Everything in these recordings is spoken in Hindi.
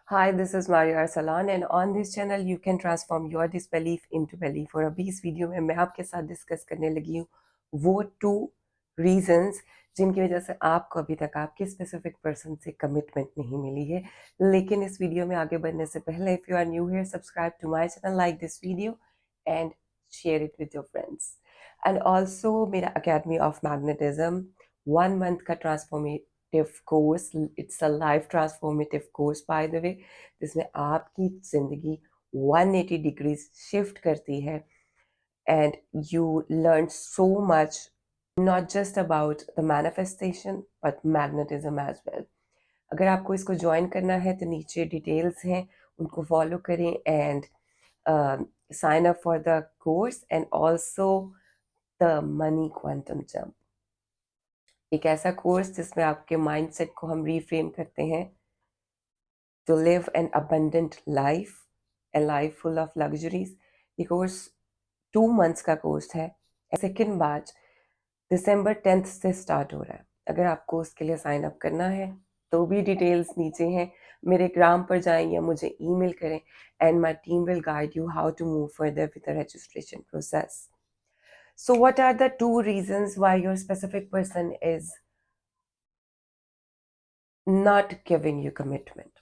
Hi, this is Maria Arsalan and on this channel you can transform your disbelief into belief। और अभी इस वीडियो में मैं आपके साथ डिस्कस करने लगी हूँ वो 2 रीजंस जिनकी वजह से आपको अभी तक आपके स्पेसिफिक पर्सन से कमिटमेंट नहीं मिली है। लेकिन इस वीडियो में आगे बढ़ने से पहले if you are new here subscribe to my channel, like this video and share it with your friends. And also मेरा अकेडमी ऑफ मैग्नेटिज्म 1 मंथ का course, its a life transformative course by the way, जिसमें आपकी जिंदगी 180 डिग्रीज शिफ्ट करती है and you learn so much, not just about the manifestation but magnetism as well. अगर आपको इसको ज्वाइन करना है तो नीचे डिटेल्स हैं, उनको फॉलो करें and sign up for the course and also the money quantum jump। एक ऐसा कोर्स जिसमें आपके माइंडसेट को हम रीफ्रेम करते हैं to live an abundant life, a life full of luxuries। ये कोर्स 2 months का कोर्स है। सेकेंड बैच दिसंबर 10th से स्टार्ट हो रहा है। अगर आपको उसके लिए साइन अप करना है तो भी डिटेल्स नीचे हैं, मेरे ग्राम पर जाएं या मुझे ईमेल करें and my team will guide you how to move further with the registration process. So what are the 2 reasons why your specific person is not giving you commitment?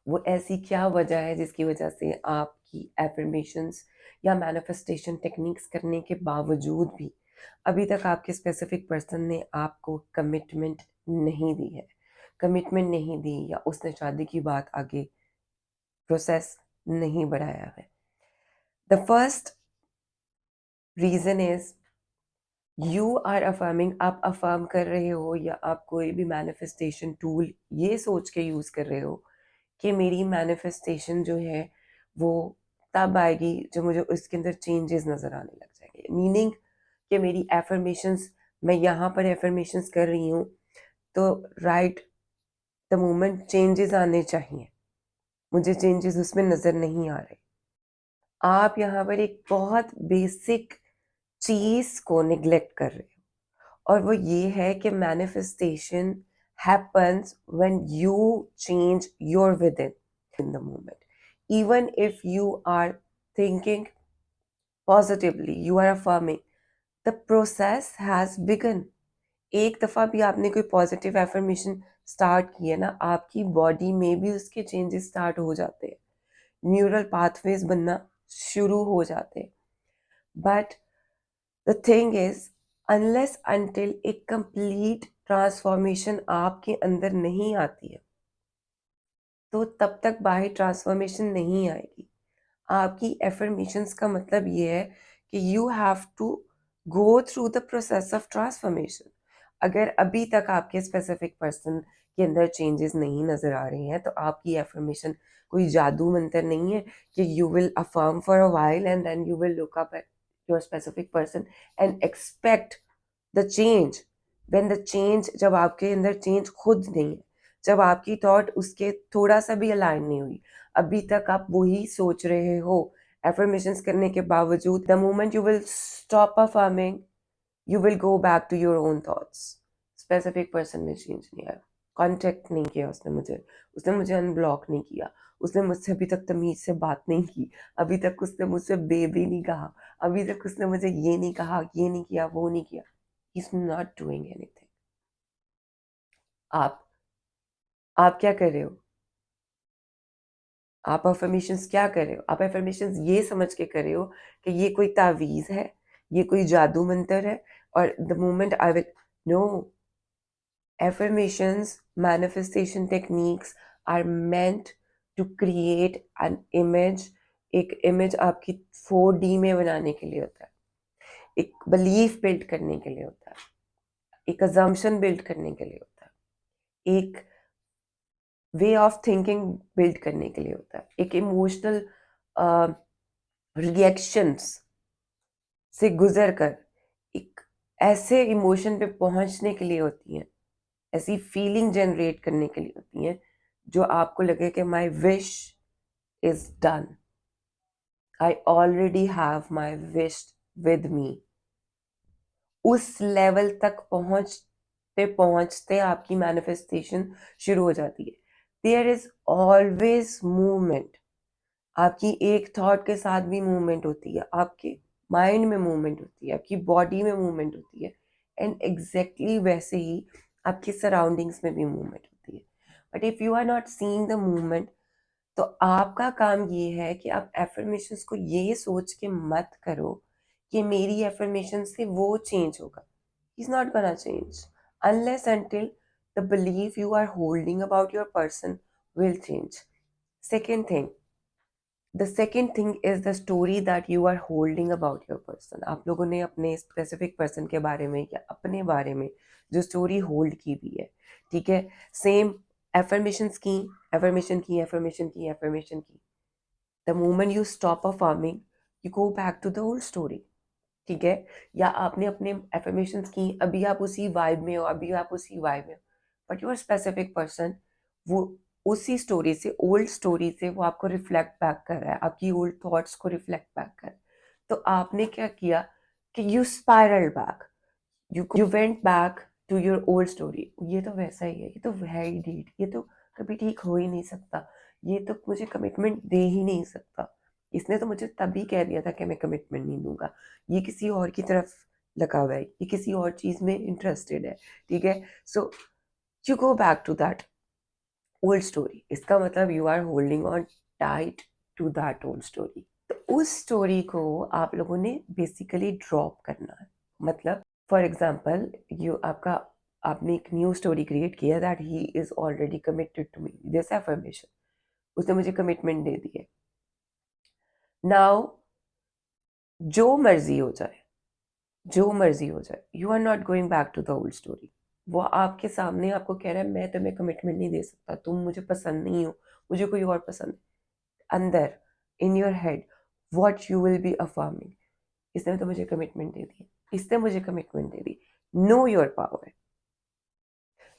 वो ऐसी क्या वजह है जिसकी वजह से आपकी एफर्मेशंस या मैनिफेस्टेशन टेक्निक्स करने के बावजूद भी अभी तक आपके स्पेसिफिक पर्सन ने आपको कमिटमेंट नहीं दी है, कमिटमेंट नहीं दी या उसने शादी की बात आगे प्रोसेस नहीं बढ़ाया है? The first reason is you are affirming. आप अफर्म कर रहे हो या आप कोई भी मैनिफेस्टेशन टूल ये सोच के यूज कर रहे हो कि मेरी मैनिफेस्टेशन जो है वो तब आएगी जब मुझे उसके अंदर चेंजेस नज़र आने लग जाएंगे। मीनिंग कि मेरी एफर्मेशंस, मैं यहाँ पर एफर्मेशंस कर रही हूँ तो राइट द मोमेंट चेंजेस आने चाहिए, मुझे चेंजेस उसमें नज़र नहीं आ रहे। आप यहाँ पर एक बहुत बेसिक चीज़ को निग्लेक्ट कर रहे हो और वो ये है कि manifestation happens when you change your within in the moment. Even if you are thinking positively, you are affirming, the process has begun। एक दफ़ा भी आपने कोई पॉजिटिव एफर्मेशन स्टार्ट की है ना, आपकी बॉडी में भी उसके चेंजेस स्टार्ट हो जाते हैं, न्यूरल पाथवेज बनना शुरू हो जाते हैं। But the thing is unless until एक कंप्लीट ट्रांसफॉर्मेशन आपके अंदर नहीं आती है तो तब तक बाहर ट्रांसफॉर्मेशन नहीं आएगी। आपकी एफर्मेशंस का मतलब ये है कि you have to go through the process of transformation. अगर अभी तक आपके स्पेसिफिक पर्सन के अंदर चेंजेस नहीं नजर आ रहे हैं तो आपकी एफर्मेशन कोई जादू मंत्र नहीं है कि you will affirm for a while and then you will look up at your specific person and expect the change. When the change, जब आपके अंदर चेंज खुद नहीं है, जब आपकी थॉट उसके थोड़ा सा भी अलाइन नहीं हुई, अभी तक आप वही सोच रहे हो एफर्मेशंस करने के बावजूद, the moment you will stop affirming you will go back to your own thoughts. Specific person में चेंज नहीं आया, कांटेक्ट नहीं किया उसने मुझे अनब्लॉक नहीं किया, उसने मुझसे अभी तक तमीज से बात नहीं की, अभी तक उसने मुझसे बेबी नहीं कहा, अभी तक उसने मुझे ये नहीं कहा, ये नहीं किया, वो नहीं किया। He is not doing anything. आप क्या कर रहे हो? आप अफर्मेशंस क्या कर रहे हो? आप अफर्मेशंस ये समझ के कर रहे हो कि ये कोई तावीज़ है, ये कोई जादू मंतर है और the moment I will know. affirmations, manifestation techniques are meant to create an image। एक इमेज आपकी 4D में बनाने के लिए होता है, एक बिलीफ बिल्ड करने के लिए होता है, एक अजम्पशन बिल्ड करने के लिए होता है, एक वे ऑफ थिंकिंग बिल्ड करने के लिए होता है, एक इमोशनल रिएक्शंस से गुजर कर एक ऐसे इमोशन पे पहुंचने के लिए होती हैं, ऐसी फीलिंग जनरेट करने के लिए होती हैं जो आपको लगे कि my wish is done, I already have my wish with me. उस लेवल तक पहुंचते पहुंचते आपकी मैनिफेस्टेशन शुरू हो जाती है। There is always movement. आपकी एक थॉट के साथ भी मूवमेंट होती है, आपके माइंड में मूवमेंट होती है, आपकी बॉडी में मूवमेंट होती है, एंड एग्जैक्टली वैसे ही आपकी सराउंडिंग्स में भी मूवमेंट होती है। But if you are not seeing the movement, तो आपका काम ये है कि आप एफर्मेशंस को ये सोच के मत करो कि मेरी एफर्मेशन से वो चेंज होगा। Is not gonna change unless until the belief you are holding about your person will change. Second thing, the second thing is the story that you are holding about your person. आप लोगों ने अपने स्पेसिफिक पर्सन के बारे में या अपने बारे में जो स्टोरी होल्ड की हुई है, ठीक है, सेम एफर्मेशंस की, एफर्मेशन की, एफर्मेशन की, एफर्मेशन की, the moment you stop affirming, you go back to the old story, ठीक है। या आपने अपने एफर्मेशंस की, अभी आप उसी वाइब में हो, अभी आप उसी वाइब में हो, बट योर स्पेसिफिक पर्सन वो उसी स्टोरी से, ओल्ड स्टोरी से वो आपको रिफ्लेक्ट बैक कर रहा है, आपकी ओल्ड थॉट्स को रिफ्लेक्ट बैक कर रहा है। तो आपने क्या किया कि you spiral back, you went back to your old story. ये तो वैसा ही है, ये तो है ही डीड, ये तो कभी ठीक हो ही नहीं सकता, ये तो मुझे कमिटमेंट दे ही नहीं सकता, इसने तो मुझे तभी कह दिया था कि मैं कमिटमेंट नहीं दूंगा, ये किसी और की तरफ लगा हुआ है, ये किसी और चीज में इंटरेस्टेड है, ठीक है। So you go back to that old story. इसका मतलब you are holding on tight to that old story. तो उस स्टोरी को आप लोगों ने बेसिकली ड्रॉप करना है। मतलब फॉर एग्जाम्पल, यू आपका आपने एक न्यू स्टोरी क्रिएट किया that he is already committed to me, this affirmation, उसने मुझे कमिटमेंट दे दी है। नाउ जो मर्जी हो जाए, जो मर्जी हो जाए, you are not going back to the old story. वो आपके सामने आपको कह रहा है मैं तुम्हें कमिटमेंट नहीं दे सकता, तुम मुझे पसंद नहीं हो, मुझे कोई और पसंद है। अंदर in your head what you will be affirming, इसने तो मुझे कमिटमेंट दे दी, इसने मुझे कमिटमेंट दे दी। Know your power,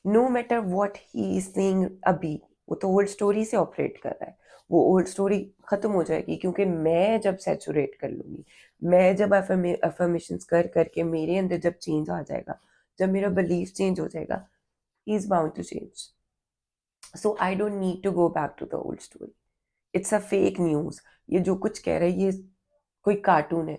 no matter what he is saying अभी, वो तो ओल्ड स्टोरी से ऑपरेट कर रहा है, वो ओल्ड स्टोरी खत्म हो जाएगी, क्योंकि मैं जब सैचुरेट कर लूंगी, मैं जब अफर्मेशंस कर करके मेरे अंदर जब चेंज आ जाएगा, जब मेरा बिलीफ चेंज हो जाएगा, he is bound to change. So I don't need to go back to the old story. It's a fake news, ये जो कुछ कह रहा है ये कोई कार्टून है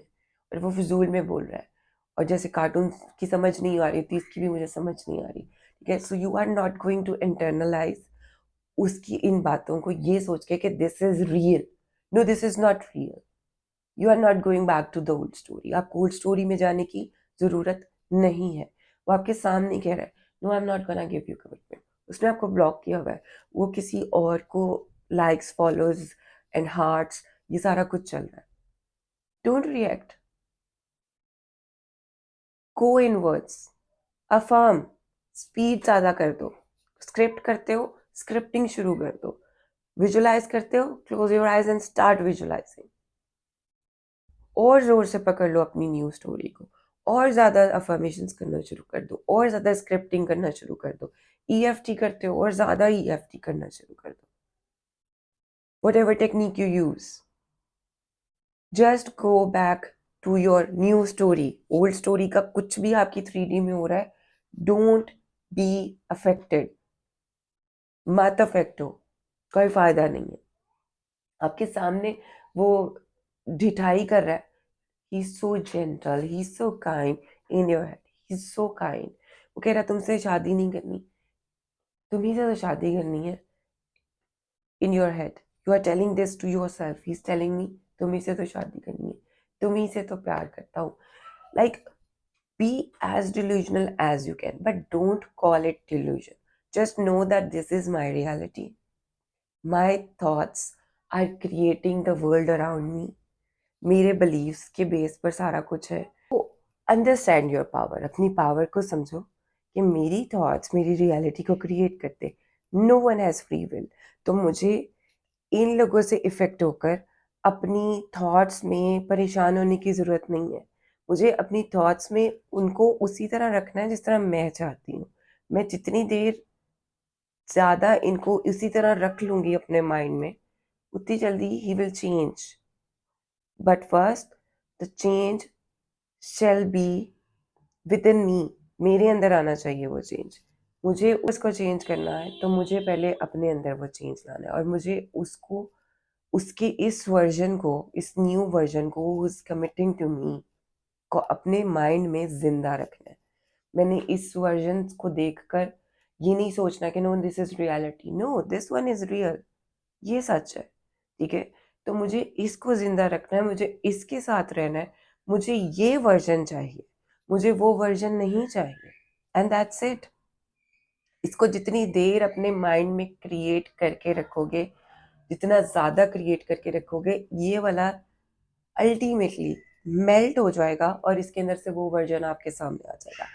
और वो फिजूल में बोल रहा है, और जैसे कार्टून की समझ नहीं आ रही थी, इसकी भी मुझे समझ नहीं आ रही, ठीक है। So you are not going to internalise उसकी इन बातों को ये सोच के कि this is real. No, this is not real. You are not going back to the old story. आपको ओल्ड स्टोरी में जाने की जरूरत नहीं है। वो आपके सामने कह रहा है no, I am not gonna give you commitment. उसने आपको ब्लॉक किया हुआ है, वो किसी और को लाइक्स, फॉलोज एंड हार्ट्स, ये सारा कुछ चल रहा है। Don't react, go inwards, affirm, speed ज़्यादा कर दो। स्क्रिप्ट करते हो, स्क्रिप्टिंग शुरू कर दो। विजुलाइज करते हो, close your eyes and start visualising. और जोर से पकड़ लो अपनी न्यू स्टोरी को, और ज़्यादा अफर्मेशंस करना शुरू कर दो, और ज़्यादा स्क्रिप्टिंग करना शुरू कर दो। ईएफटी करते हो और ज़्यादा ईएफटी करना शुरू कर दो। Whatever technique you use, just go back to your new story. Old story का कुछ भी आपकी 3D में हो रहा है, डोंट बी अफेक्टेड, मत अफेक्ट हो, कोई फायदा नहीं है। आपके सामने वो ढिठाई कर रहा है, he so gentle, he so kind, in your head he so kind. वो कह रहा है तुमसे शादी नहीं करनी, तुम्ही से तो शादी करनी है। In your head you are telling this to yourself, he is telling me तुम्ही से तो शादी करनी है, तुम्ही से तो प्यार करता हूँ। Like be as delusional as you can, but don't call it delusion. Just know that this is my reality. My thoughts are creating the world around me. मेरे beliefs के बेस पर सारा कुछ है। तो अंडरस्टैंड योर पावर, अपनी पावर को समझो कि मेरी थॉट्स मेरी रियलिटी को क्रिएट करते। No one has free will. तो मुझे इन लोगों से इफेक्ट होकर अपनी थॉट्स में परेशान होने की ज़रूरत नहीं है। मुझे अपनी थॉट्स में उनको उसी तरह रखना है जिस तरह मैं चाहती हूँ। मैं जितनी देर ज़्यादा इनको इसी तरह रख लूँगी अपने माइंड में, उतनी जल्दी he will change. But first the change shall be within me. मेरे अंदर आना चाहिए वो चेंज। मुझे उसको चेंज करना है तो मुझे पहले अपने अंदर वो चेंज लाना है और मुझे उसको उसके इस वर्जन को, इस न्यू वर्जन को who is committing to me को अपने माइंड में जिंदा रखना है। मैंने इस वर्जन को देखकर ये नहीं सोचना कि no this is reality, no this one is real, ये सच है, ठीक है। तो मुझे इसको जिंदा रखना है, मुझे इसके साथ रहना है, मुझे ये वर्जन चाहिए, मुझे वो वर्जन नहीं चाहिए, एंड दैट्स इट। इसको जितनी देर अपने माइंड में क्रिएट करके रखोगे, जितना ज़्यादा क्रिएट करके रखोगे, ये वाला अल्टीमेटली मेल्ट हो जाएगा और इसके अंदर से वो वर्जन आपके सामने आ जाएगा,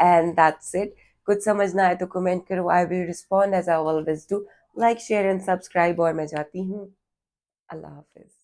एंड दैट्स इट। कुछ समझना है तो कमेंट करो, I will respond as I always do. Like share and subscribe, और मैं जाती हूँ। अल्लाह हाफिज।